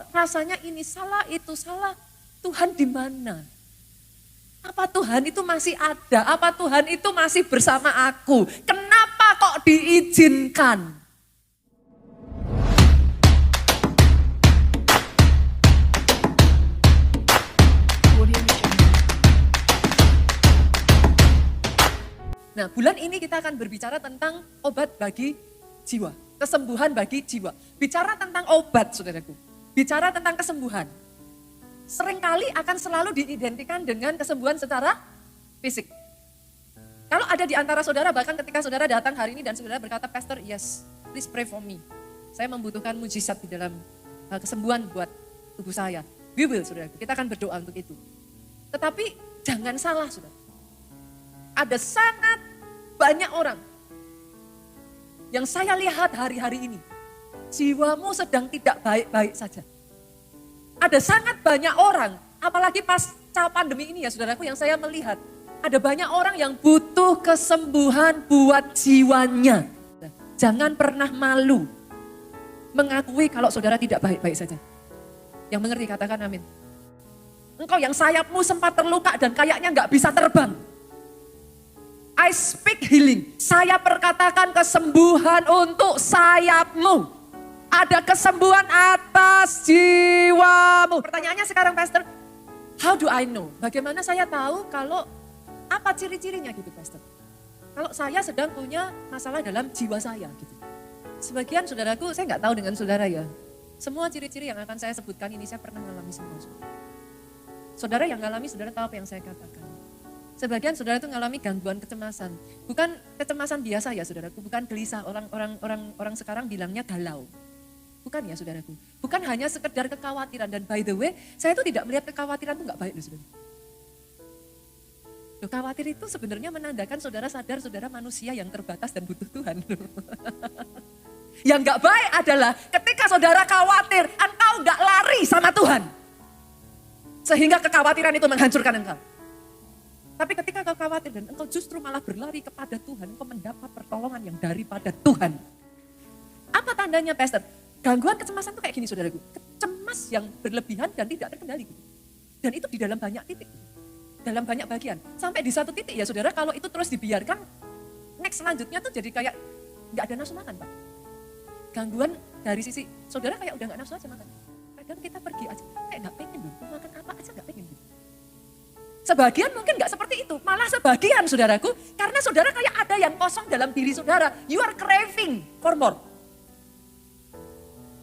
rasanya ini salah, itu salah. Tuhan di mana? Apa Tuhan itu masih ada? Apa Tuhan itu masih bersama aku? Kenapa kok diizinkan? Nah, bulan ini kita akan berbicara tentang obat bagi jiwa. Kesembuhan bagi jiwa. Bicara tentang obat, saudaraku. Bicara tentang kesembuhan. Seringkali akan selalu diidentikan dengan kesembuhan secara fisik. Kalau ada di antara saudara, bahkan ketika saudara datang hari ini dan saudara berkata, Pastor, yes, please pray for me. Saya membutuhkan mujizat di dalam kesembuhan buat tubuh saya. We will, saudaraku. Kita akan berdoa untuk itu. Tetapi jangan salah, saudara. Ada sangat banyak orang yang saya lihat hari-hari ini. Jiwamu sedang tidak baik-baik saja. Ada sangat banyak orang, apalagi pasca pandemi ini ya saudaraku, yang saya melihat. Ada banyak orang yang butuh kesembuhan buat jiwanya. Jangan pernah malu mengakui kalau saudara tidak baik-baik saja. Yang mengerti katakan amin. Engkau yang sayapmu sempat terluka dan kayaknya gak bisa terbang. I speak healing. Saya perkatakan kesembuhan untuk sayapmu. Ada kesembuhan atas jiwamu. Pertanyaannya sekarang Pastor, how do I know? Bagaimana saya tahu kalau apa ciri-cirinya gitu Pastor? Kalau saya sedang punya masalah dalam jiwa saya gitu. Sebagian saudaraku, saya nggak tahu dengan saudara ya. Semua ciri-ciri yang akan saya sebutkan ini saya pernah mengalami semua. Saudara yang mengalami, saudara tahu apa yang saya katakan. Sebagian saudara itu mengalami gangguan kecemasan. Bukan kecemasan biasa ya saudaraku, bukan gelisah. Orang sekarang bilangnya galau. Bukan ya saudaraku. Bukan hanya sekedar kekhawatiran. Dan by the way, saya itu tidak melihat kekhawatiran itu gak baik loh saudara. Loh, khawatir itu sebenarnya menandakan saudara sadar saudara manusia yang terbatas dan butuh Tuhan. Yang gak baik adalah ketika saudara khawatir, engkau gak lari sama Tuhan. Sehingga kekhawatiran itu menghancurkan engkau. Tapi ketika kau khawatir dan engkau justru malah berlari kepada Tuhan, engkau mendapat pertolongan yang daripada Tuhan. Apa tandanya Pastor? Gangguan kecemasan itu kayak gini saudaraku. Cemas yang berlebihan dan tidak terkendali. Dan itu di dalam banyak titik. Dalam banyak bagian. Sampai di satu titik ya saudara, kalau itu terus dibiarkan, next selanjutnya tuh jadi kayak gak ada nafsu makan Pak. Gangguan dari sisi saudara kayak udah gak nafsu aja makan. Kadang kita pergi aja, kayak gak pengen loh, makan apa aja gak pengen gitu. Sebagian mungkin gak seperti itu, malah sebagian saudaraku, karena saudara kayak ada yang kosong dalam diri saudara, you are craving for more.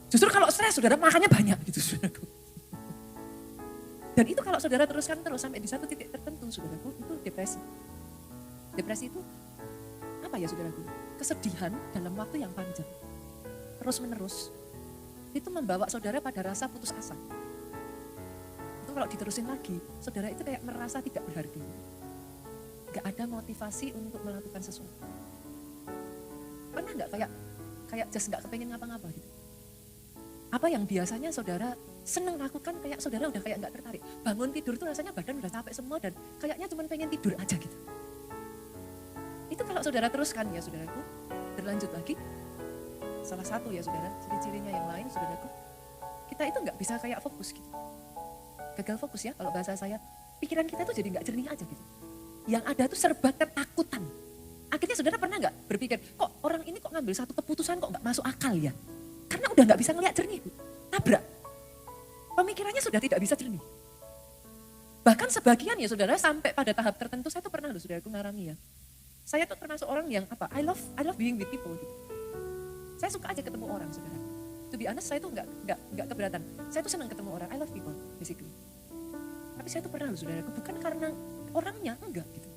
Justru kalau stres saudara makannya banyak gitu saudaraku. Dan itu kalau saudara teruskan terus sampai di satu titik tertentu saudaraku, itu depresi. Depresi itu apa ya saudaraku? Kesedihan dalam waktu yang panjang, terus menerus, itu membawa saudara pada rasa putus asa. Kalau diterusin lagi, saudara itu kayak merasa tidak berharga. Gak ada motivasi untuk melakukan sesuatu. Pernah gak kayak just gak kepengen ngapa-ngapa gitu? Apa yang biasanya saudara seneng lakukan kayak saudara udah kayak gak tertarik. Bangun tidur tuh rasanya badan udah capek semua dan kayaknya cuma pengen tidur aja gitu. Itu kalau saudara teruskan ya saudaraku, berlanjut lagi. Salah satu ya saudara, ciri-cirinya yang lain saudaraku, kita itu gak bisa kayak fokus gitu. Gagal fokus ya kalau bahasa saya, pikiran kita tuh jadi gak jernih aja gitu. Yang ada tuh serba ketakutan. Akhirnya saudara pernah gak berpikir, kok orang ini kok ngambil satu keputusan kok gak masuk akal ya? Karena udah gak bisa ngeliat jernih, tabrak. Pemikirannya sudah tidak bisa jernih. Bahkan sebagian ya saudara sampai pada tahap tertentu, saya tuh pernah loh saudaraku ngalami ya. Saya tuh termasuk orang yang apa, I love being with people gitu. Saya suka aja ketemu orang saudara. To be honest, saya tuh nggak keberatan. Saya tuh senang ketemu orang. I love people, basically. Tapi saya tuh pernah loh saudaraku, bukan karena orangnya, enggak gitu.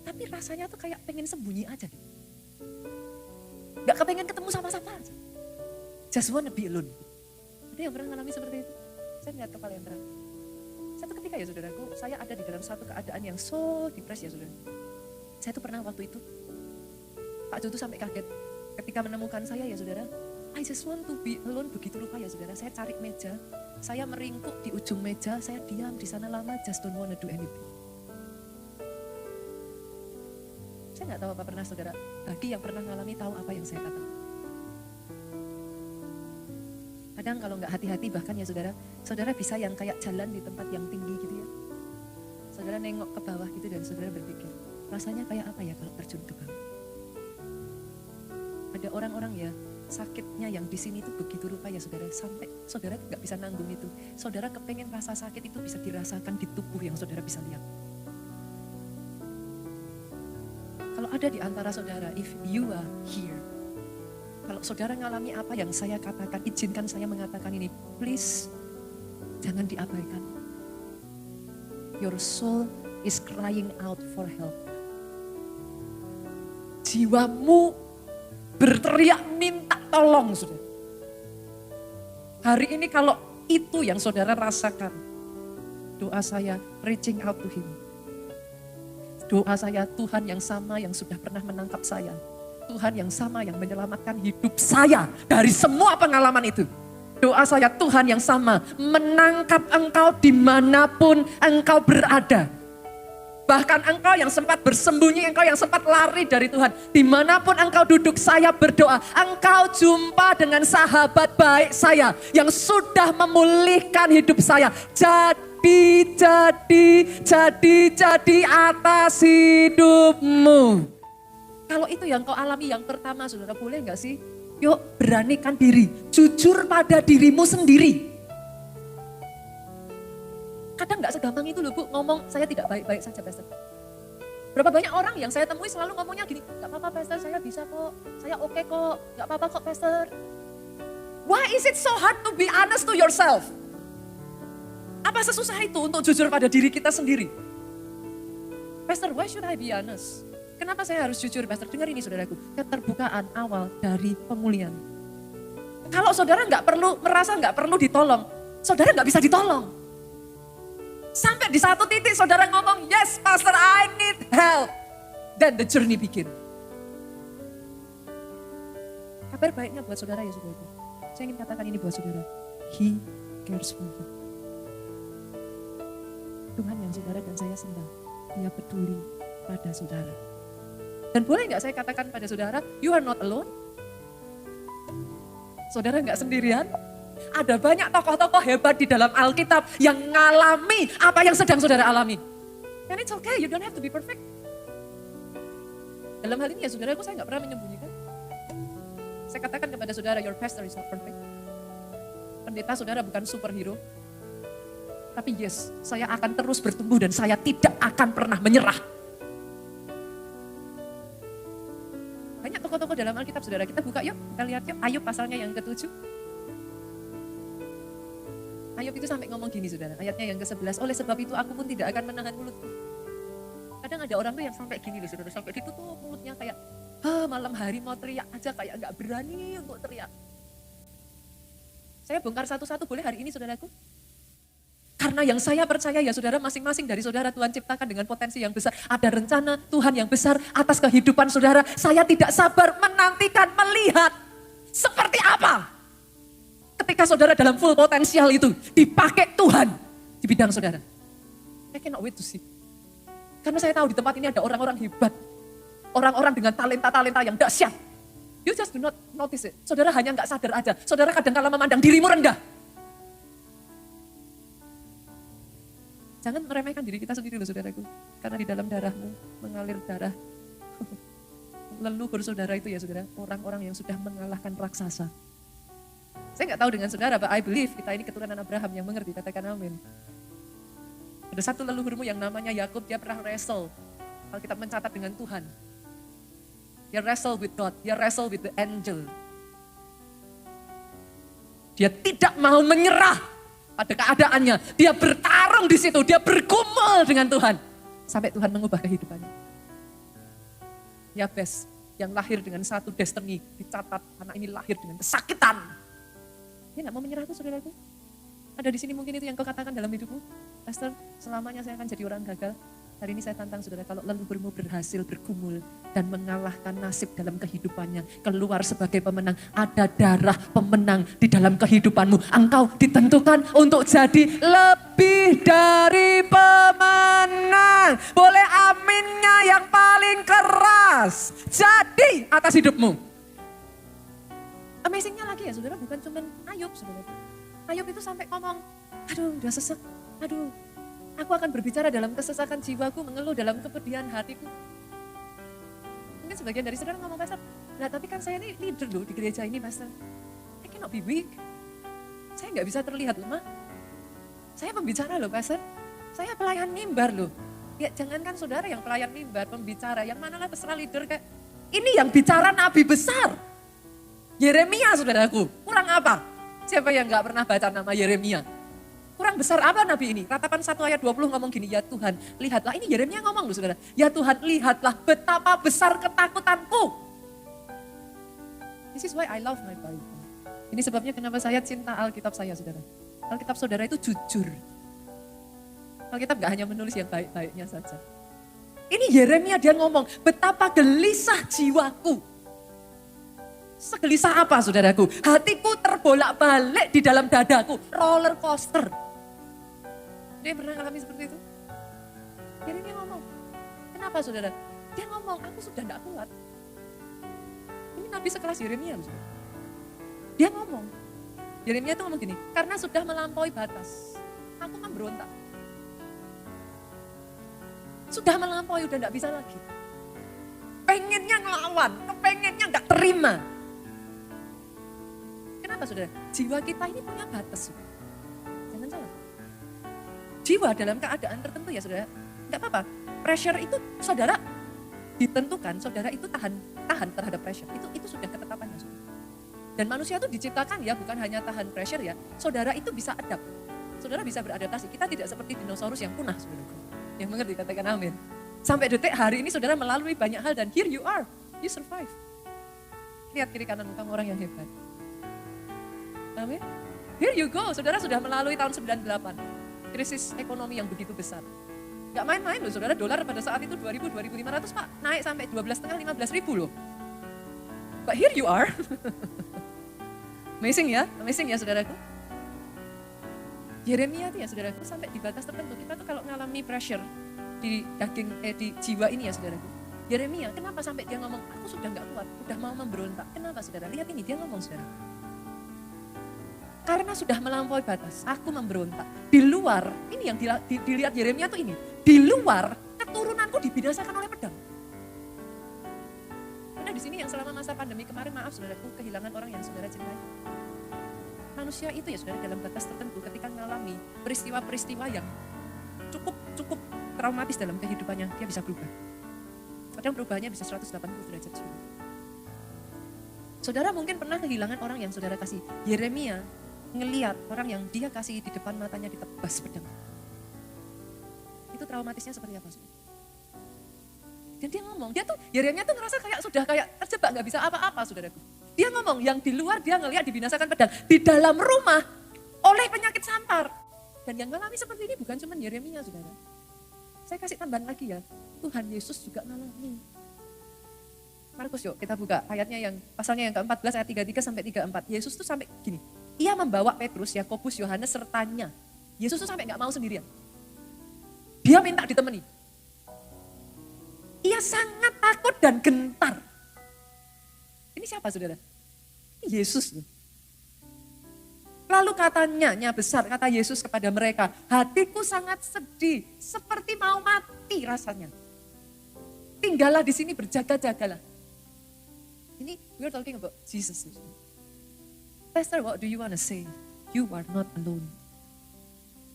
Tapi rasanya tuh kayak pengen sembunyi aja gitu. Gak kepengen ketemu sama-sama aja. Just wanna be alone. Ada yang pernah mengalami seperti itu? Saya melihat kepala yang terang. Satu ketika ya saudaraku, saya ada di dalam satu keadaan yang so depressed ya saudara. Saya tuh pernah waktu itu, Pak Jo tuh sampai kaget. Ketika menemukan saya ya saudara, I just want to be alone, begitu rupa ya saudara. Saya cari meja, saya meringkuk di ujung meja, saya diam di sana lama, just don't wanna do anything. Saya nggak tahu apa pernah saudara, bagi yang pernah mengalami tahu apa yang saya katakan. Kadang kalau nggak hati-hati bahkan ya saudara bisa yang kayak jalan di tempat yang tinggi gitu ya. Saudara nengok ke bawah gitu dan saudara berpikir, rasanya kayak apa ya kalau terjun ke bawah. Ada orang-orang ya, sakitnya yang di sini tuh begitu rupa ya saudara, sampai saudara nggak bisa nanggung itu. Saudara kepengen rasa sakit itu bisa dirasakan di tubuh yang saudara bisa lihat. Kalau ada di antara saudara, if you are here, kalau saudara ngalami apa yang saya katakan, izinkan saya mengatakan ini, please jangan diabaikan. Your soul is crying out for help. Jiwamu berteriak minta tolong, saudara. Hari ini kalau itu yang saudara rasakan, doa saya reaching out to him. Doa saya, Tuhan yang sama yang sudah pernah menangkap saya. Tuhan yang sama yang menyelamatkan hidup saya dari semua pengalaman itu. Doa saya, Tuhan yang sama menangkap engkau dimanapun engkau berada. Bahkan engkau yang sempat bersembunyi, engkau yang sempat lari dari Tuhan. Dimanapun engkau duduk, saya berdoa. Engkau jumpa dengan sahabat baik saya yang sudah memulihkan hidup saya. Jadi atas hidupmu. Kalau itu yang kau alami yang pertama, saudara, boleh gak sih? Yuk beranikan diri, jujur pada dirimu sendiri. Kadang gak segampang itu loh Bu, ngomong saya tidak baik-baik saja Pastor. Berapa banyak orang yang saya temui selalu ngomongnya gini, gak apa-apa Pastor, saya bisa kok, saya oke kok, gak apa-apa kok Pastor. Why is it so hard to be honest to yourself? Apa sesusah itu untuk jujur pada diri kita sendiri? Pastor, why should I be honest? Kenapa saya harus jujur, Pastor? Dengar ini saudaraku, keterbukaan awal dari pemulihan. Kalau saudara merasa nggak perlu ditolong, saudara nggak bisa ditolong. Sampai di satu titik saudara ngomong, yes Pastor, I need help. Then the journey begin. Kabar baiknya buat saudara ya saudaraku. Saya ingin katakan ini buat saudara. He cares for you. Tuhan yang saudara dan saya sembah, Dia peduli pada saudara. Dan boleh nggak saya katakan pada saudara, you are not alone. Saudara nggak sendirian. Ada banyak tokoh-tokoh hebat di dalam Alkitab yang ngalami apa yang sedang saudara alami. And it's okay, you don't have to be perfect. Dalam hal ini ya saudaraku, saya nggak pernah menyembunyikan. Saya katakan kepada saudara, your pastor is not perfect. Pendeta saudara bukan superhero. Tapi yes, saya akan terus bertumbuh dan saya tidak akan pernah menyerah. Banyak tokoh-tokoh dalam Alkitab saudara, kita buka yuk, kita lihat yuk, Ayub pasalnya yang ke-7. Ayub itu sampai ngomong gini saudara, ayatnya yang ke-11, oleh sebab itu aku pun tidak akan menahan mulutku. Kadang ada orang tuh yang sampai gini loh saudara, sampai ditutup mulutnya kayak, malam hari mau teriak aja kayak gak berani untuk teriak. Saya bongkar satu-satu boleh hari ini saudaraku? Karena yang saya percaya ya saudara, masing-masing dari saudara Tuhan ciptakan dengan potensi yang besar. Ada rencana Tuhan yang besar atas kehidupan saudara. Saya tidak sabar menantikan melihat seperti apa ketika saudara dalam full potensial itu dipakai Tuhan di bidang saudara. I cannot wait to see. Karena saya tahu di tempat ini ada orang-orang hebat. Orang-orang dengan talenta-talenta yang dahsyat. You just do not notice it. Saudara hanya gak sadar aja. Saudara kadang-kala memandang dirimu rendah. Jangan meremehkan diri kita sendiri loh saudaraku. Karena di dalam darahmu mengalir darah leluhur saudara itu ya saudara. Orang-orang yang sudah mengalahkan raksasa. Saya gak tahu dengan saudara, but I believe kita ini keturunan Abraham yang mengerti, katakan amin. Ada satu leluhurmu yang namanya Yakub, dia pernah wrestle. Kalau kita mencatat dengan Tuhan. Dia wrestle with God, dia wrestle with the angel. Dia tidak mau menyerah pada keadaannya, dia bertarung di situ, dia bergumul dengan Tuhan. Sampai Tuhan mengubah kehidupannya. Yabes yang lahir dengan satu destiny, dicatat anak ini lahir dengan kesakitan. Dia gak mau menyerah tuh saudaraku. Ada di sini mungkin itu yang kau katakan dalam hidupmu. Pastor, selamanya saya akan jadi orang gagal. Hari ini saya tantang saudara, kalau leluhurmu berhasil bergumul dan mengalahkan nasib dalam kehidupannya, keluar sebagai pemenang, ada darah pemenang di dalam kehidupanmu. Engkau ditentukan untuk jadi lebih dari pemenang. Boleh aminnya yang paling keras. Jadi atas hidupmu. Amazingnya lagi ya saudara, bukan cuma Ayub saudara. Ayub itu sampai ngomong, aduh udah sesek, aduh aku akan berbicara dalam kesesakan jiwaku, mengeluh dalam kepedihan hatiku. Mungkin sebagian dari saudara ngomong, Pastor, nah tapi kan saya ini leader loh di gereja ini Pastor. I cannot be weak. Saya nggak bisa terlihat lemah. Saya pembicara loh Pastor. Saya pelayan mimbar loh. Ya jangankan saudara yang pelayan mimbar, pembicara, yang manalah terserah leader kayak, ini yang bicara nabi besar. Yeremia saudaraku, kurang apa? Siapa yang gak pernah baca nama Yeremia? Kurang besar apa nabi ini? Ratapan 1 ayat 20 ngomong gini, ya Tuhan lihatlah, ini Yeremia ngomong loh saudara. Ya Tuhan lihatlah betapa besar ketakutanku. This is why I love my Bible. Ini sebabnya kenapa saya cinta Alkitab saya saudara. Alkitab saudara itu jujur. Alkitab gak hanya menulis yang baik-baiknya saja. Ini Yeremia dia ngomong, betapa gelisah jiwaku. Segelisah apa saudaraku? Hatiku terbolak-balik di dalam dadaku, roller coaster. Dia pernah alami seperti itu? Yeremia ngomong, kenapa saudara? Dia ngomong, aku sudah tidak kuat. Ini nabi sekelas Yeremia. Dia ngomong, Yeremia itu ngomong gini, karena sudah melampaui batas, aku memberontak. Sudah melampaui, udah tidak bisa lagi. Pengennya ngelawan, kepengennya gak terima. Kenapa saudara? Jiwa kita ini punya batas. Saudara. Jangan salah. Jiwa dalam keadaan tertentu ya saudara. Enggak apa-apa. Pressure itu saudara ditentukan, saudara itu tahan terhadap pressure. Itu sudah ketetapannya saudara. Dan manusia itu diciptakan ya bukan hanya tahan pressure ya. Saudara itu bisa adapt. Saudara bisa beradaptasi. Kita tidak seperti dinosaurus yang punah saudara. Yang mengerti katakan amin. Sampai detik hari ini saudara melalui banyak hal dan here you are. You survive. Lihat kiri kanan kamu orang yang hebat. Amin. Here you go, saudara sudah melalui tahun 98. Krisis ekonomi yang begitu besar. Gak main-main loh saudara, dolar pada saat itu 2.000-2.500 Pak. Naik sampai 12,5-15.000 loh. But here you are. Amazing ya saudaraku. Yeremia itu ya saudaraku sampai di batas tertentu. Kita tuh kalau ngalami pressure di daging, di jiwa ini ya saudaraku. Yeremia, kenapa sampai dia ngomong, aku sudah gak kuat, udah mau memberontak. Kenapa saudara? Lihat ini, dia ngomong saudara. Karena sudah melampaui batas, aku memberontak. Di luar, ini yang dilihat Yeremia tuh ini. Di luar, keturunanku dibinasakan oleh pedang. Karena di sini yang selama masa pandemi kemarin, maaf saudaraku, kehilangan orang yang saudara cintai. Manusia itu ya saudara dalam batas tertentu ketika mengalami peristiwa-peristiwa yang cukup traumatis dalam kehidupannya, dia bisa berubah. Kadang perubahannya bisa 180 derajat. Saudara mungkin pernah kehilangan orang yang saudara kasih. Yeremia ngelihat orang yang dia kasih di depan matanya ditebas pedang. Itu traumatisnya seperti apa? Dan dia ngomong, Yeremia tuh ngerasa sudah kayak terjebak, gak bisa apa-apa saudaraku. Dia ngomong, yang di luar dia ngelihat dibinasakan pedang. Di dalam rumah oleh penyakit sampar. Dan yang ngalami seperti ini bukan cuma Yeremia saudara. Saya kasih tambahan lagi ya, Tuhan Yesus juga ngalami. Markus yuk kita buka ayatnya yang pasalnya yang ke-14 ayat 33 sampai 34. Yesus tuh sampai gini, ia membawa Petrus, Yakobus, Yohanes sertanya. Yesus tuh sampai gak mau sendirian. Dia minta ditemani. Ia sangat takut dan gentar. Ini siapa saudara? Yesus loh. Lalu katanya besar, kata Yesus kepada mereka, hatiku sangat sedih, seperti mau mati rasanya. Tinggallah di sini berjaga-jagalah. Ini we're talking about Jesus. Pastor, what do you want to say? You are not alone.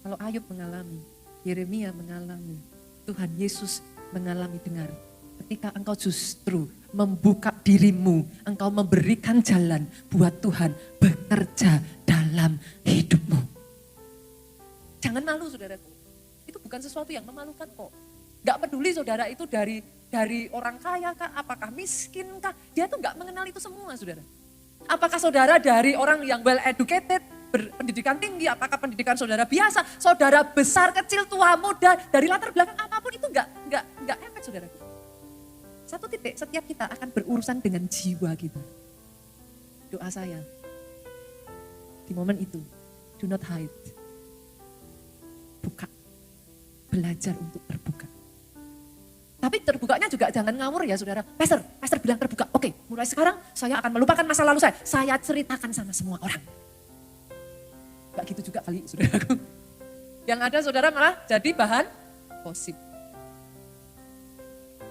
Kalau Ayub mengalami, Yeremia mengalami, Tuhan Yesus mengalami, dengar. Ketika engkau justru membuka dirimu, engkau memberikan jalan buat Tuhan bekerja dalam hidupmu. Jangan malu saudaraku. Itu bukan sesuatu yang memalukan kok. Gak peduli saudara itu dari orang kaya kah, apakah miskin kah, dia tuh gak mengenal itu semua saudara. Apakah saudara dari orang yang well educated, berpendidikan tinggi, apakah pendidikan saudara biasa, saudara besar, kecil, tua, muda, dari latar belakang apapun itu gak efek saudara. Satu titik, setiap kita akan berurusan dengan jiwa kita. Doa saya, di momen itu, do not hide. Buka, belajar untuk terbuka. Tapi terbukanya juga jangan ngawur ya saudara. Pastor bilang terbuka. Oke, mulai sekarang saya akan melupakan masa lalu saya. Saya ceritakan sama semua orang. Gak gitu juga kali saudaraku. Yang ada saudara malah jadi bahan gosip.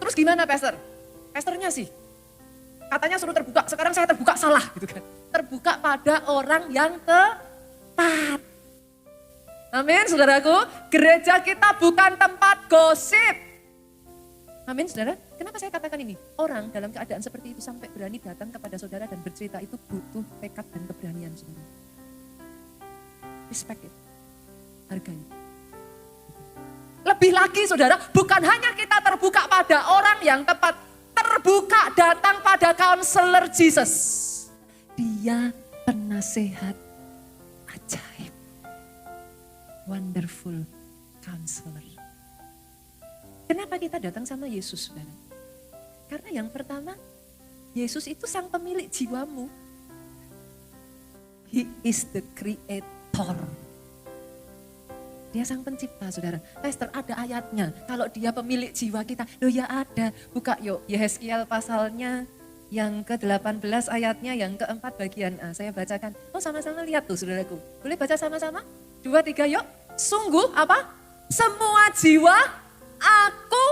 Terus gimana pastor? Pastornya sih katanya suruh terbuka, sekarang saya terbuka salah gitu kan. Terbuka pada orang yang tepat. Amin saudaraku, gereja kita bukan tempat gosip. Amin saudara, kenapa saya katakan ini? Orang dalam keadaan seperti itu sampai berani datang kepada saudara dan bercerita itu butuh tekad dan keberanian saudara. Respect it, hargai. Lebih lagi saudara, bukan hanya kita terbuka pada orang yang tepat, terbuka datang pada counselor Jesus. Dia penasehat ajaib. Wonderful counselor. Kenapa kita datang sama Yesus, saudara? Karena yang pertama, Yesus itu sang pemilik jiwamu. He is the creator. Dia sang pencipta, saudara. Pastor, ada ayatnya. Kalau dia pemilik jiwa kita, loh ya ada. Buka yuk, Yehezkiel pasalnya yang ke-18 ayatnya yang ke-4 bagian A. Saya bacakan. Oh sama-sama lihat tuh, saudaraku. Boleh baca sama-sama? 2, 3 yuk. Sungguh apa? Semua jiwa aku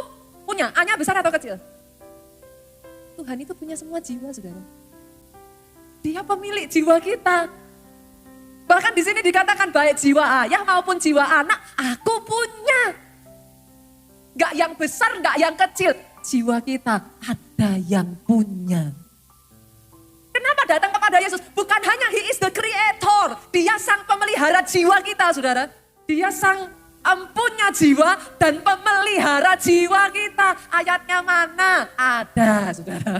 punya. A-nya besar atau kecil? Tuhan itu punya semua jiwa, saudara. Dia pemilik jiwa kita. Bahkan di sini dikatakan baik jiwa ayah maupun jiwa anak, aku punya. Gak yang besar, gak yang kecil. Jiwa kita ada yang punya. Kenapa datang kepada Yesus? Bukan hanya He is the creator. Dia sang pemelihara jiwa kita, saudara. Dia sang empunya jiwa dan pemelihara jiwa kita. Ayatnya mana? Ada, saudara.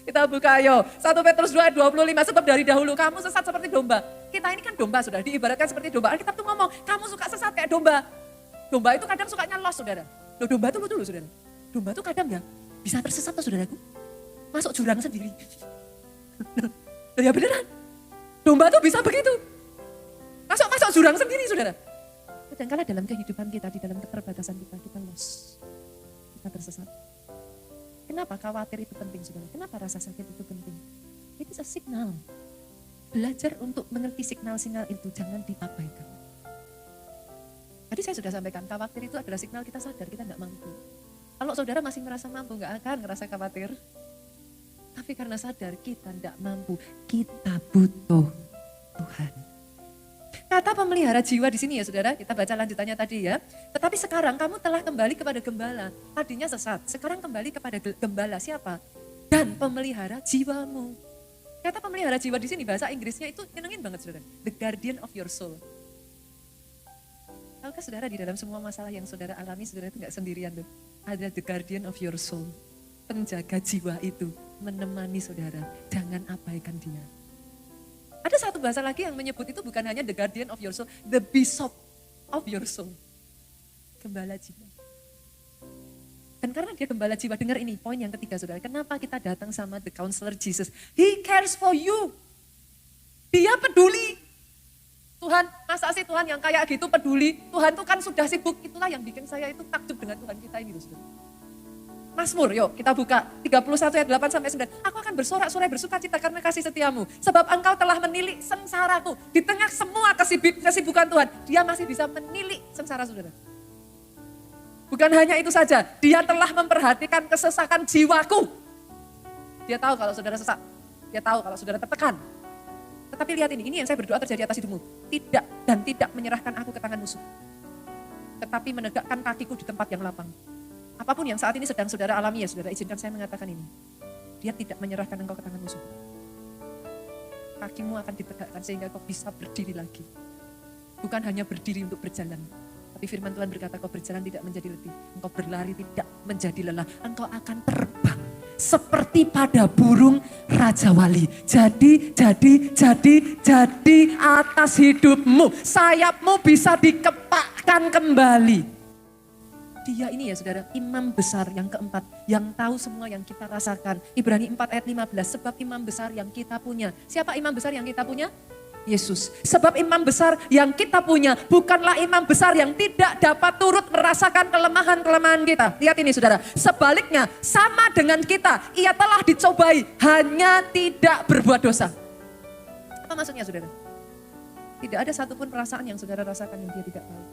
Kita buka ayo. 1 Petrus 2 ayat 25. Sebab dari dahulu kamu sesat seperti domba. Kita ini kan domba, saudara. Diibaratkan seperti domba. Alkitab tuh ngomong, kamu suka sesat kayak domba. Domba itu kadang sukanya lost, saudara. Loh, domba itu lucu loh, saudara. Domba itu kadang ya bisa tersesat tuh, saudaraku. Masuk jurang sendiri. Loh, ya beneran. Domba tuh bisa begitu. Masuk jurang sendiri, saudara. Kadang-kala dalam kehidupan kita, di dalam keterbatasan kita lost. Kita tersesat. Kenapa khawatir itu penting, saudara? Kenapa rasa sakit itu penting? Itu signal. Belajar untuk mengerti signal-signal itu, jangan diabaikan. Tadi saya sudah sampaikan, khawatir itu adalah signal kita sadar, kita gak mampu. Kalau saudara masih merasa mampu, gak akan ngerasa khawatir. Tapi karena sadar kita gak mampu, kita butuh Tuhan. Kata pemelihara jiwa di sini ya saudara, kita baca lanjutannya tadi ya. Tetapi sekarang kamu telah kembali kepada gembala. Tadinya sesat, sekarang kembali kepada gembala siapa? Dan pemelihara jiwamu. Kata pemelihara jiwa di sini bahasa Inggrisnya itu nyenengin banget saudara. The guardian of your soul. Tahukah saudara di dalam semua masalah yang saudara alami, saudara itu gak sendirian tuh. Ada the guardian of your soul. Penjaga jiwa itu menemani saudara. Jangan abaikan dia. Ada satu bahasa lagi yang menyebut itu bukan hanya the guardian of your soul, the bishop of your soul. Gembala jiwa. Dan karena dia gembala jiwa, dengar ini poin yang ketiga saudara. Kenapa kita datang sama the counselor Jesus? He cares for you. Dia peduli. Tuhan, masa sih Tuhan yang kayak gitu peduli? Tuhan tuh kan sudah sibuk, itulah yang bikin saya itu takjub dengan Tuhan kita ini loh saudara. Mazmur, yuk kita buka 31 ayat 8 sampai 9. Aku akan bersorak-sorai bersuka cita karena kasih setiamu. Sebab engkau telah menilik sengsaraku. Di tengah semua kesibukan Tuhan, dia masih bisa menilik sengsara saudara. Bukan hanya itu saja, dia telah memperhatikan kesesakan jiwaku. Dia tahu kalau saudara sesak, dia tahu kalau saudara tertekan. Tetapi lihat ini yang saya berdoa terjadi atas hidupmu. Tidak menyerahkan aku ke tangan musuh. Tetapi menegakkan kakiku di tempat yang lapang. Apapun yang saat ini sedang saudara alami ya saudara, izinkan saya mengatakan ini. Dia tidak menyerahkan engkau ke tangan musuh. Kakimu akan ditegakkan sehingga kau bisa berdiri lagi. Bukan hanya berdiri untuk berjalan. Tapi firman Tuhan berkata kau berjalan tidak menjadi letih. Engkau berlari tidak menjadi lelah. Engkau akan terbang seperti pada burung Raja Wali. Jadi atas hidupmu. Sayapmu bisa dikepakkan kembali. Dia ini ya saudara, imam besar yang keempat, yang tahu semua yang kita rasakan. Ibrani 4 ayat 15, sebab imam besar yang kita punya. Siapa imam besar yang kita punya? Yesus. Sebab imam besar yang kita punya bukanlah imam besar yang tidak dapat turut merasakan kelemahan-kelemahan kita. Lihat ini saudara, sebaliknya sama dengan kita, ia telah dicobai hanya tidak berbuat dosa. Apa maksudnya saudara? Tidak ada satupun perasaan yang saudara rasakan yang dia tidak tahu.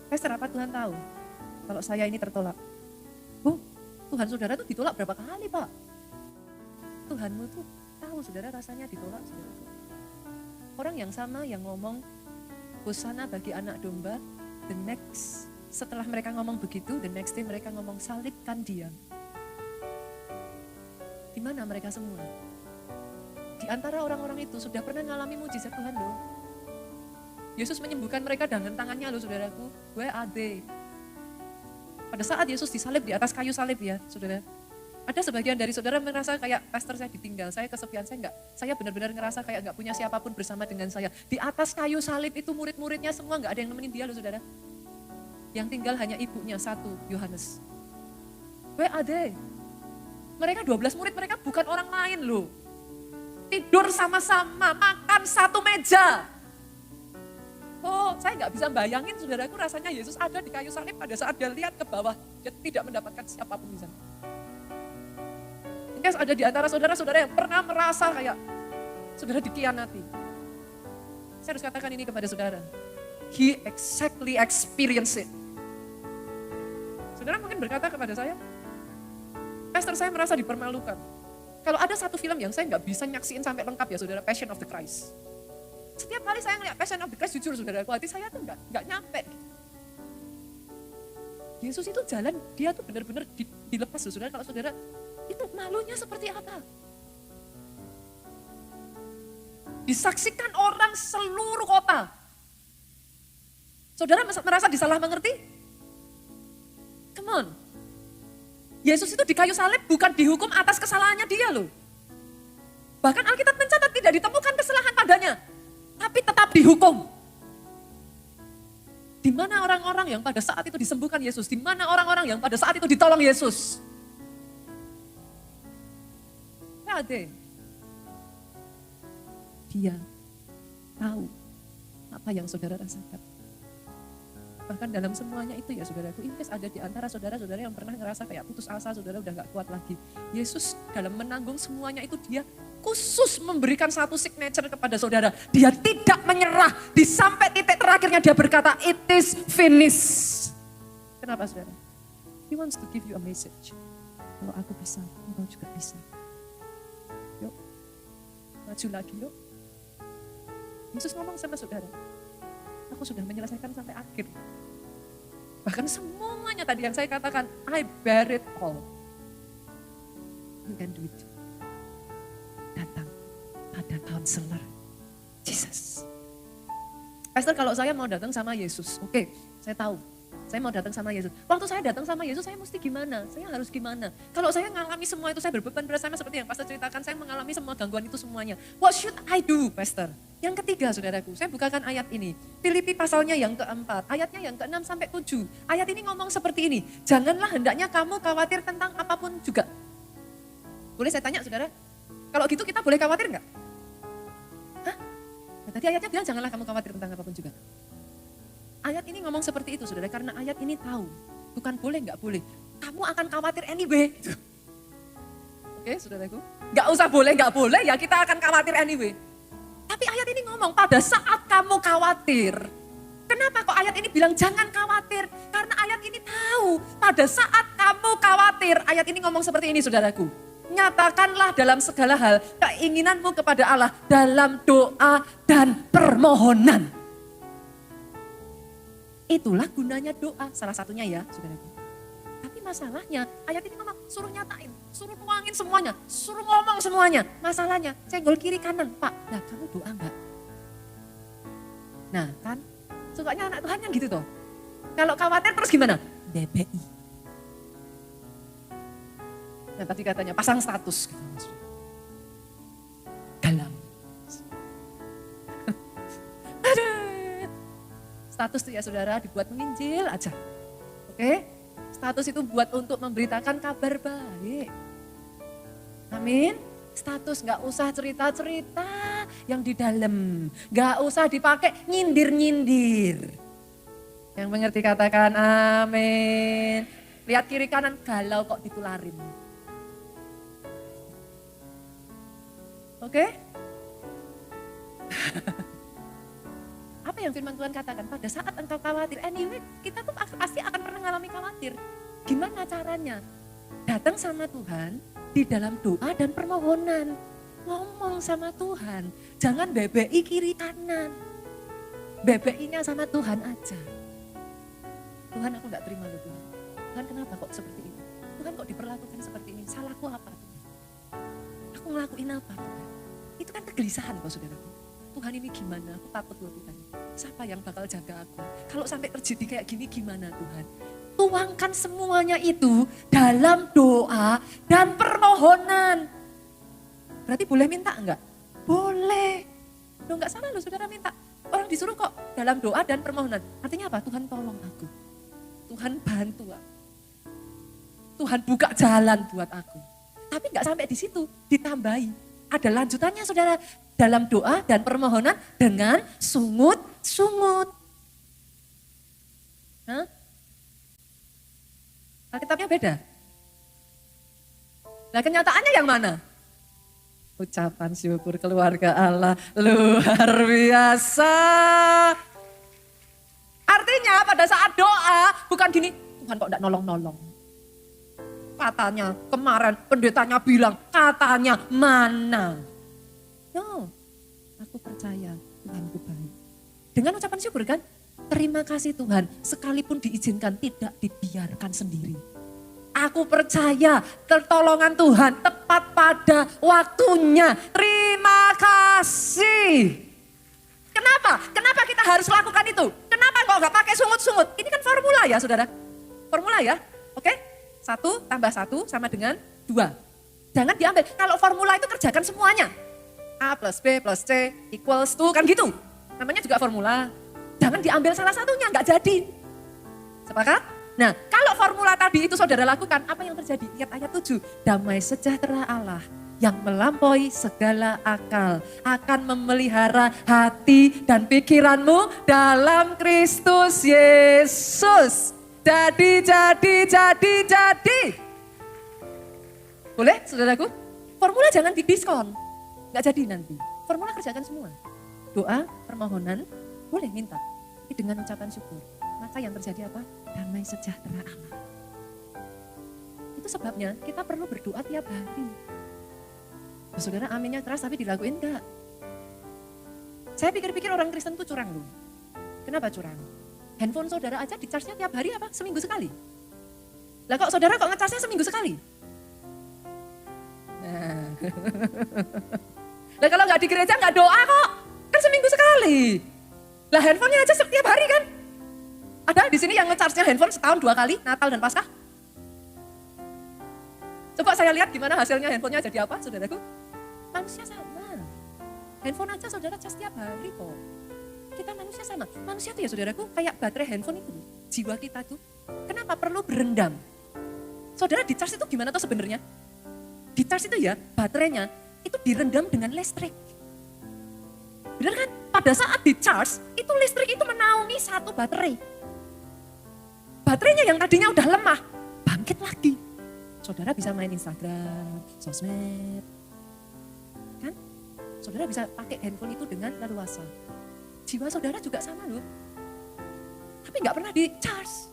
Pastor, apa Tuhan tahu kalau saya ini tertolak? Oh, Tuhan saudara itu ditolak berapa kali Pak? Tuhanmu tuh tahu saudara rasanya ditolak saudara. Orang yang sama yang ngomong hosana bagi anak domba, the next setelah mereka ngomong begitu, the next day mereka ngomong salibkan dia. Di mana mereka semua? Di antara orang-orang itu sudah pernah mengalami mujizat Tuhan loh. Yesus menyembuhkan mereka dengan tangannya loh saudaraku. Where are they? Pada saat Yesus disalib di atas kayu salib ya saudara. Ada sebagian dari saudara merasa kayak pastor saya ditinggal, saya kesepian, saya benar-benar ngerasa kayak nggak punya siapapun bersama dengan saya. Di atas kayu salib itu murid-muridnya semua nggak ada yang nemenin dia loh saudara. Yang tinggal hanya ibunya satu, Yohanes. Where are they? Mereka 12 murid, mereka bukan orang lain loh. Tidur sama-sama, makan satu meja. Oh, saya nggak bisa bayangin saudaraku rasanya Yesus ada di kayu salib pada saat dia lihat ke bawah, dia tidak mendapatkan siapapun di sana. Mungkin ada di antara saudara-saudara yang pernah merasa kayak saudara dikhianati. Saya harus katakan ini kepada saudara. He exactly experienced it. Saudara mungkin berkata kepada saya, pastor saya merasa dipermalukan. Kalau ada satu film yang saya nggak bisa nyaksiin sampai lengkap ya saudara, Passion of the Christ. Setiap kali saya ngeliat Passion of the Christ, jujur saudara, hati saya tuh nggak nyampe. Yesus itu jalan, dia tuh benar-benar dilepas loh saudara. Kalau saudara, itu malunya seperti apa? Disaksikan orang seluruh kota. Saudara merasa disalah mengerti? Come on. Yesus itu di kayu salib bukan dihukum atas kesalahannya dia loh. Bahkan Alkitab mencatat tidak ditemukan kesalahan padanya. Tapi tetap dihukum. Di mana orang-orang yang pada saat itu disembuhkan Yesus? Di mana orang-orang yang pada saat itu ditolong Yesus? Ade. Dia tahu apa yang saudara rasakan. Bahkan dalam semuanya itu ya saudaraku, Inggris ada di antara saudara-saudara yang pernah ngerasa kayak putus asa, saudara udah gak kuat lagi. Yesus dalam menanggung semuanya itu dia khusus memberikan satu signature kepada saudara. Dia tidak menyerah, di sampai titik terakhirnya dia berkata, it is finished. Kenapa saudara? He wants to give you a message. Kalau aku bisa, engkau juga bisa. Yuk, maju lagi yuk. Yesus ngomong sama saudara, aku sudah menyelesaikan sampai akhir. Bahkan semuanya tadi yang saya katakan, I bear it all. You can do it. Datang pada counselor Jesus. Pastor, kalau saya mau datang sama Yesus, oke, saya tahu. Saya mau datang sama Yesus. Waktu saya datang sama Yesus, saya mesti gimana? Saya harus gimana? Kalau saya mengalami semua itu, saya berbeban bersama seperti yang Pastor ceritakan, saya mengalami semua gangguan itu semuanya. What should I do, Pastor? Yang ketiga, saudaraku, saya bukakan ayat ini. Filipi pasalnya yang keempat, ayatnya yang ke-6 sampai 7. Ayat ini ngomong seperti ini, janganlah hendaknya kamu khawatir tentang apapun juga. Boleh saya tanya, saudara? Kalau gitu kita boleh khawatir enggak? Hah? Nah, tadi ayatnya bilang janganlah kamu khawatir tentang apapun juga. Ayat ini ngomong seperti itu, saudara, karena ayat ini tahu, bukan boleh, nggak boleh. Kamu akan khawatir anyway. Oke, saudaraku, nggak usah boleh, nggak boleh, ya kita akan khawatir anyway. Tapi ayat ini ngomong pada saat kamu khawatir. Kenapa kok ayat ini bilang jangan khawatir? Karena ayat ini tahu, pada saat kamu khawatir, ayat ini ngomong seperti ini, saudaraku. Nyatakanlah dalam segala hal keinginanmu kepada Allah dalam doa dan permohonan. Itulah gunanya doa, salah satunya ya, saudaraku. Tapi masalahnya, ayat ini ngomong suruh nyatain, suruh nuangin semuanya, suruh ngomong semuanya. Masalahnya, senggol kiri kanan, Pak, nah kamu doa enggak? Nah kan, sukanya anak Tuhan yang gitu toh. Kalau khawatir terus gimana? DPI. Nah tadi katanya pasang status. Galau. Status itu ya saudara dibuat menginjil aja. Oke? Status itu buat untuk memberitakan kabar baik. Amin. Status gak usah cerita-cerita. yang di dalam. Gak usah dipakai nyindir-nyindir. Yang mengerti katakan amin. Lihat kiri kanan galau kok ditularin. Oke? Apa yang firman Tuhan katakan? Pada saat engkau khawatir, anyway kita tuh pasti akan pernah mengalami khawatir. Gimana caranya? Datang sama Tuhan di dalam doa dan permohonan. Ngomong sama Tuhan. Jangan BBI kiri kanan. BBI-nya sama Tuhan aja. Tuhan, aku gak terima loh Tuhan. Tuhan, kenapa kok seperti ini? Tuhan, kok diperlakukan seperti ini? Salahku apa Tuhan? Aku ngelakuin apa Tuhan? Itu kan kegelisahan kok saudaraku. Tuhan, ini gimana? Aku takut loh Tuhan. Siapa yang bakal jaga aku? Kalau sampai terjadi kayak gini gimana Tuhan? Tuangkan semuanya itu dalam doa dan permohonan. Berarti boleh minta enggak? Boleh. Loh enggak salah loh saudara minta. Orang disuruh kok dalam doa dan permohonan. Artinya apa? Tuhan tolong aku. Tuhan bantu aku. Tuhan buka jalan buat aku. Tapi enggak sampai di situ, ditambahi. Ada lanjutannya saudara. Dalam doa dan permohonan dengan sungut-sungut. Hah? Alkitabnya beda. Nah kenyataannya yang mana? Ucapan syukur keluarga Allah luar biasa. Artinya pada saat doa bukan gini, Tuhan kok enggak nolong-nolong. Katanya kemarin pendetanya bilang katanya mana. No, aku percaya Tuhanku baik. Dengan ucapan syukur kan? Terima kasih Tuhan, sekalipun diizinkan tidak dibiarkan sendiri. Aku percaya pertolongan Tuhan tepat pada waktunya. Terima kasih. Kenapa? Kenapa kita harus lakukan itu? Kenapa kok gak pakai sungut-sungut? Ini kan formula ya saudara. Formula ya, oke? 1 tambah 1 sama dengan 2. Jangan diambil, kalau formula itu kerjakan semuanya. A plus B plus C equals to, kan gitu. Namanya juga formula. Jangan diambil salah satunya, nggak jadi. Sepakat? Nah, kalau formula tadi itu saudara lakukan, apa yang terjadi? Lihat ayat 7. Damai sejahtera Allah yang melampaui segala akal akan memelihara hati dan pikiranmu dalam Kristus Yesus. Jadi. Boleh saudaraku? Formula jangan didiskon. Nggak jadi nanti. Formula kerjakan semua. Doa, permohonan, boleh minta. Tapi dengan ucapan syukur. Maka yang terjadi apa? Damai sejahtera Allah. Itu sebabnya kita perlu berdoa tiap hari. Saudara aminnya keras tapi dilakuin enggak? Saya pikir-pikir orang Kristen itu curang loh. Kenapa curang? Handphone saudara aja di-charge-nya tiap hari apa? Seminggu sekali. Lah kok saudara kok nge-charge-nya seminggu sekali? Nah. Lah kalau nggak di gereja nggak doa kok, kan seminggu sekali. Lah handphonenya aja setiap hari kan. Ada di sini yang nge-charge-nya handphone setahun 2 kali, Natal dan Paskah. Coba saya lihat gimana hasilnya handphonenya jadi apa saudaraku. Manusia sama. Handphone aja saudara charge setiap hari kok. Kita manusia sama. Manusia tuh ya saudaraku kayak baterai handphone itu. Jiwa kita tuh kenapa perlu berendam? Saudara di charge itu gimana tuh sebenarnya? Di charge itu ya baterainya itu direndam dengan listrik. Benar kan? Pada saat di charge, itu listrik itu menaungi satu baterai. Baterainya yang tadinya udah lemah, bangkit lagi. Saudara bisa main Instagram, sosmed. Kan? Saudara bisa pakai handphone itu dengan leluasa. Jiwa saudara juga sama loh. Tapi gak pernah di charge.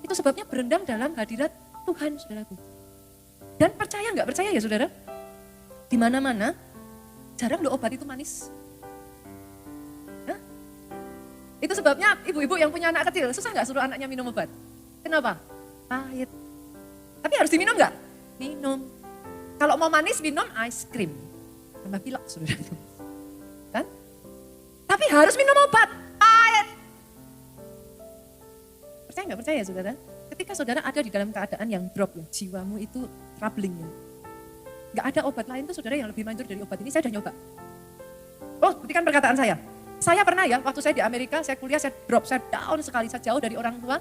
Itu sebabnya berendam dalam hadirat Tuhan, saudaraku. Dan percaya gak percaya ya saudara? Di mana-mana jarang loh obat itu manis. Hah? Itu sebabnya ibu-ibu yang punya anak kecil susah gak suruh anaknya minum obat? Kenapa? Pahit. Tapi harus diminum gak? Minum. Kalau mau manis minum ice cream. Tambah pilek saudara. Kan? Tapi harus minum obat. Pahit. Percaya gak percaya saudara? Ketika saudara ada di dalam keadaan yang drop ya, jiwamu itu troubling ya. Gak ada obat lain tuh saudara yang lebih manjur dari obat ini, saya udah nyoba. Oh, buktikan perkataan saya. Saya pernah ya, waktu saya di Amerika, saya kuliah, saya drop, saya down sekali, saya jauh dari orang tua,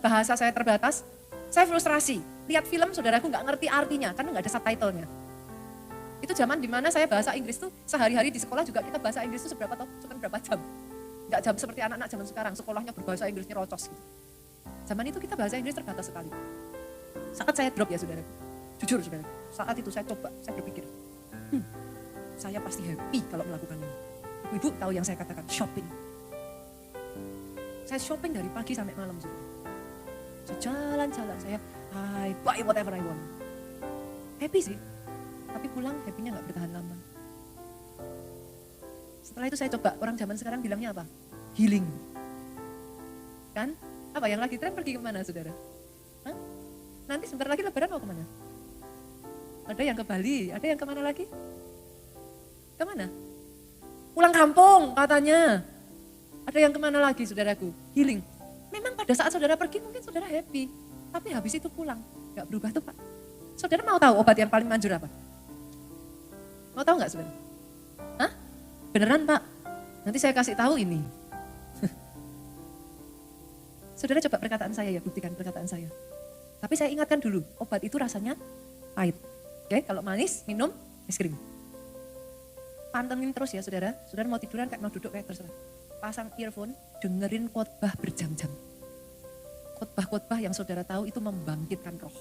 bahasa saya terbatas. Saya frustrasi, lihat film saudaraku gak ngerti artinya, karena gak ada subtitlenya. Itu zaman dimana saya bahasa Inggris tuh sehari-hari di sekolah juga kita bahasa Inggris tuh cuma berapa jam. Enggak jam seperti anak-anak zaman sekarang, sekolahnya berbahasa Inggrisnya rocos gitu. Zaman itu kita bahasa Inggris terbatas sekali. Saat saya drop ya saudara, jujur saudara, saat itu saya coba, saya berpikir, saya pasti happy kalau melakukan ini. Ibu tahu yang saya katakan, shopping. Saya shopping dari pagi sampai malam saudara. Saya jalan-jalan, I buy whatever I want. Happy sih, tapi pulang happy-nya gak bertahan lama. Setelah itu saya coba, orang zaman sekarang bilangnya apa? Healing. Kan? Apa yang lagi tren pergi kemana saudara? Hah? Nanti sebentar lagi lebaran mau kemana? Ada yang ke Bali, ada yang kemana lagi? Kemana? Pulang kampung katanya. Ada yang kemana lagi saudaraku? Healing. Memang pada saat saudara pergi mungkin saudara happy. Tapi habis itu pulang. Gak berubah tuh Pak. Saudara mau tahu obat yang paling manjur apa? Mau tahu gak saudara? Hah? Beneran Pak? Nanti saya kasih tahu ini. Saudara coba perkataan saya ya, buktikan perkataan saya. Tapi saya ingatkan dulu, obat itu rasanya pahit. Oke, kalau manis, minum es krim. Pantengin terus ya saudara. Saudara mau tiduran kayak mau duduk kayak terserah. Pasang earphone, dengerin khotbah berjam-jam. Khotbah-khotbah yang saudara tahu itu membangkitkan roh.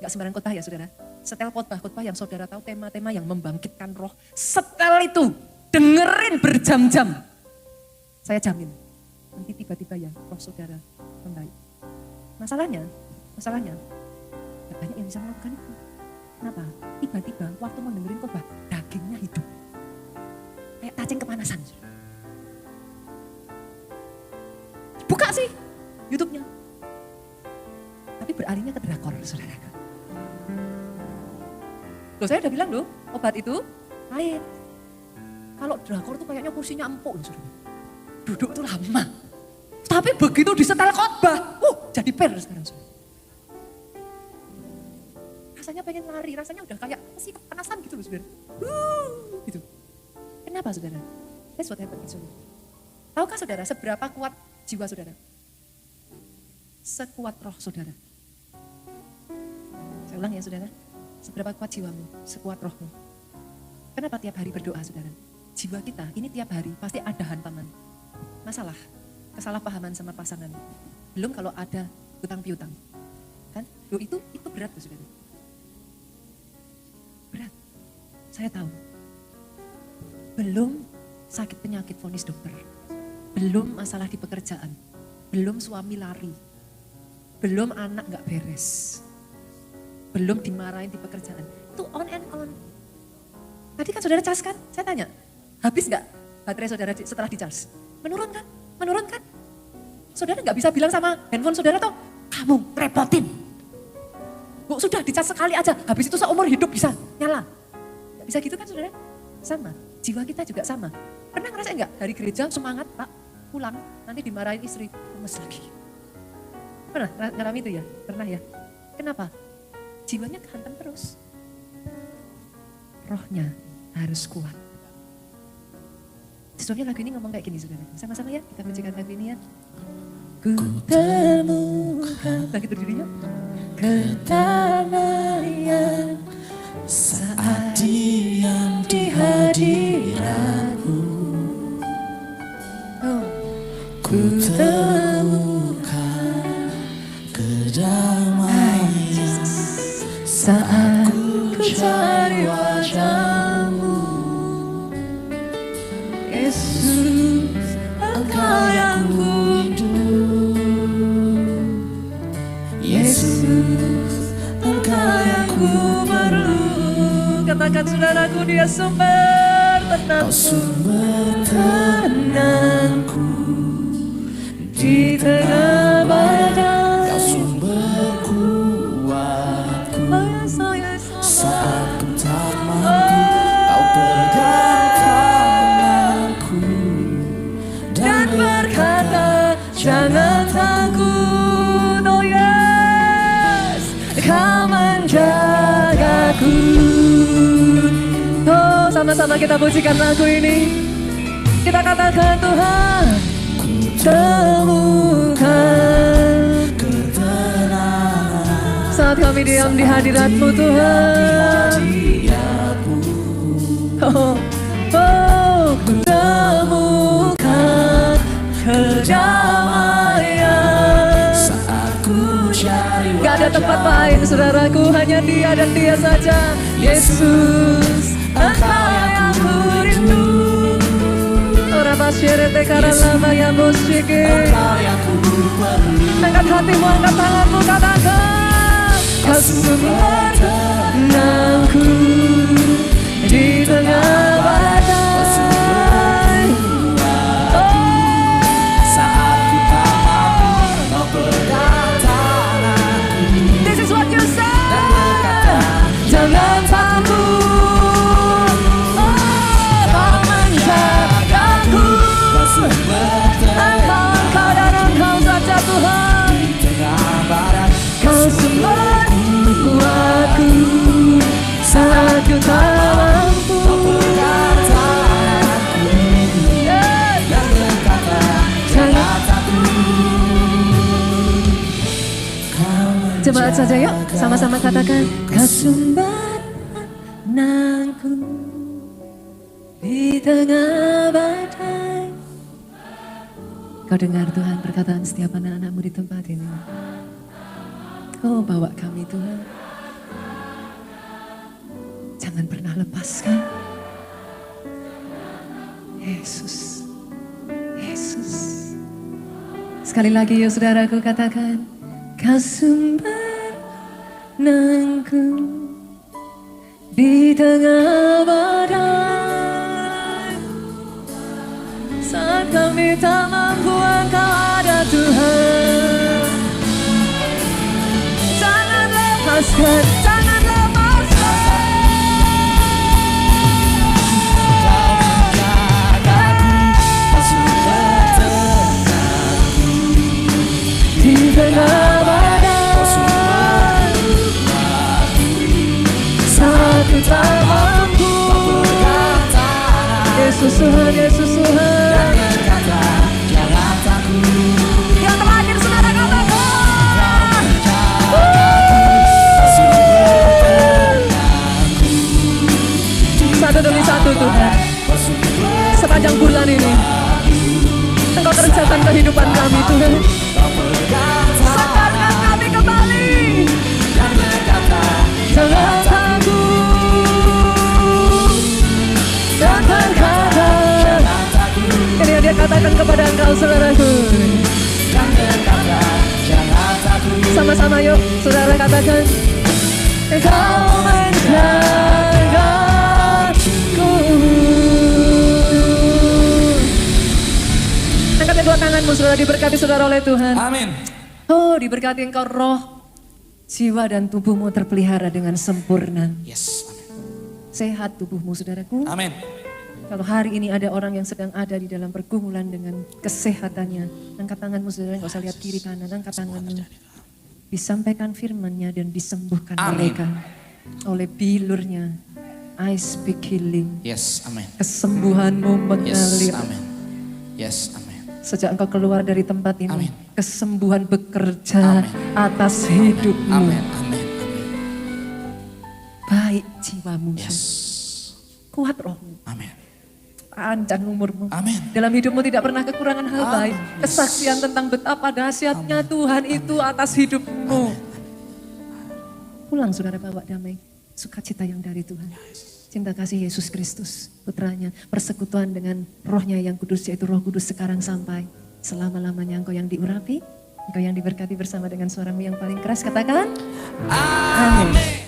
Gak sembarang khotbah ya saudara. Setel khotbah-khotbah yang saudara tahu tema-tema yang membangkitkan roh. Setel itu, dengerin berjam-jam. Saya jamin, nanti tiba-tiba ya roh saudara membaik. Masalahnya, gak banyak yang bisa melakukan itu. Kenapa? Tiba-tiba waktu mendengerin khotbah, dagingnya hidup. Kayak cacing kepanasan. Buka sih YouTube-nya. Tapi beralihnya ke drakor, saudara. Loh saya udah bilang loh, obat itu lain. Kalau drakor tuh kayaknya kursinya empuk loh, saudara. Duduk tuh lama. Tapi begitu disetel khotbah, jadi per sekarang, saudara. Rasanya pengen lari, rasanya udah kayak apa sih kepanasan gitu loh, saudara. Gitu. Kenapa, saudara? That's what happened, saudara. Tahukah saudara seberapa kuat jiwa saudara? Sekuat roh saudara. Saya ulang ya saudara. Seberapa kuat jiwamu, sekuat rohmu. Kenapa tiap hari berdoa saudara? Jiwa kita ini tiap hari pasti ada hantaman. Masalah, kesalahpahaman sama pasangan. Belum kalau ada hutang piutang. Kan? Loh itu berat loh saudara. Berat. Saya tahu. Belum sakit penyakit vonis dokter. Belum masalah di pekerjaan. Belum suami lari. Belum anak gak beres. Belum dimarahin di pekerjaan. Itu on and on. Tadi kan saudara cas kan? Saya tanya, habis gak baterai saudara setelah di charge? Menurun kan? Menurun kan? Saudara gak bisa bilang sama handphone saudara tuh, kamu repotin. Bu, sudah di charge sekali aja, habis itu seumur hidup bisa nyala. Gak bisa gitu kan saudara? Sama, jiwa kita juga sama. Pernah ngerasain gak dari gereja semangat Pak, pulang nanti dimarahin istri, lemes lagi. Pernah ngalami itu ya? Pernah ya? Kenapa? Jiwanya kehantam terus. Rohnya harus kuat. Sebabnya lagu ini ngomong kayak gini saudara. Sama-sama ya, kita menyanyikan lagu ini ya. Ku temukan, lagi berdiri ya. Kedamaian saat diam di hadiratmu. Ku temukan kedamaian saat ku cari wajahmu. Yesus, Engkau yang ku rindu. Yesus, Engkau yang ku perlu. Katakan saudaraku, Dia sumber tenangku. Sumber tenangku di tengah badai. Kau sumber kuatku saat ku tak mampu. Kau pegang tanganku dan berkata, jangan takut. Oh yes, Kau menjagaku. Oh, sama-sama kita pujikan lagu ini. Kita katakan, Tuhan, ku temukan ketenangan saat kami diam di hadirat-Mu Tuhan. Oh, oh, ku temukan kedamaian saat ku cari. Gak ada tempat lain saudaraku, hanya Dia dan Dia saja. Yesus, Engkau yang ku rindu. Orang masyarakat karena lama yang musyrik. Angkat hatimu, angkat tanganmu, katakan Kau sumber tenangku di tengah badai. Saat ku tak mampu, Kau pegang tanganku. This is what you say. Jangan takut, Kau menjagaku. Engkau dan Engkau saja Tuhan. Kau sumber kuatku saat ku tak mampu. Coba saja yuk, sama-sama katakan Kau sumber tenangku di tengah badai. Kau dengar Tuhan perkataan setiap anak-anak-Mu di tempat ini. Kau bawa kami Tuhan. Jangan pernah lepaskan. Yesus. Yesus. Sekali lagi ya saudaraku katakan. Kau sumber tenangku di tengah badai. Saat kami tak mampu, Engkau ada Tuhan. Jangan lepaskan, jangan lepaskan. Di tengah badai, saat ku tak mampu. Yesus Tuhan, Yesus Tuhan. Yang terakhir saudara katakan. Satu demi satu Tuhan. Sepanjang bulan ini Engkau kerjakan kehidupan kami Tuhan. Sadarkan kami kembali. Jangan takut dan berkata. Ini dia katakan kepada engkau saudaraku. Sama-sama yuk saudara katakan. Engkau menjagaku. Angkat kedua tanganmu saudara, diberkati saudara oleh Tuhan. Amin. Oh, diberkati engkau roh, jiwa dan tubuhmu terpelihara dengan sempurna. Yes. Sehat tubuhmu saudaraku. Amin. Kalau hari ini ada orang yang sedang ada di dalam pergumulan dengan kesehatannya, angkat tanganmu saudara, gak usah lihat kiri kanan, angkat tanganmu. Disampaikan firman-Nya dan disembuhkan mereka oleh bilurnya. I speak healing. Yes, amin. Kesembuhanmu mengalir. Yes, amin. Yes, amin. Sejak engkau keluar dari tempat ini, Amin. kesembuhan bekerja atas hidupmu. Amin, amin, amin. Baik jiwamu, Yes. kuat rohmu, Amin. panjang umurmu. Amin. Dalam hidupmu tidak pernah kekurangan hal baik. Kesaksian tentang betapa dahsyatnya Tuhan itu atas hidupmu. Pulang saudara bawa damai, sukacita yang dari Tuhan. Cinta kasih Yesus Kristus, putranya, persekutuan dengan rohnya yang kudus, yaitu Roh Kudus sekarang sampai selama-lamanya. Engkau yang diurapi, engkau yang diberkati bersama dengan suaramu yang paling keras, katakan amin.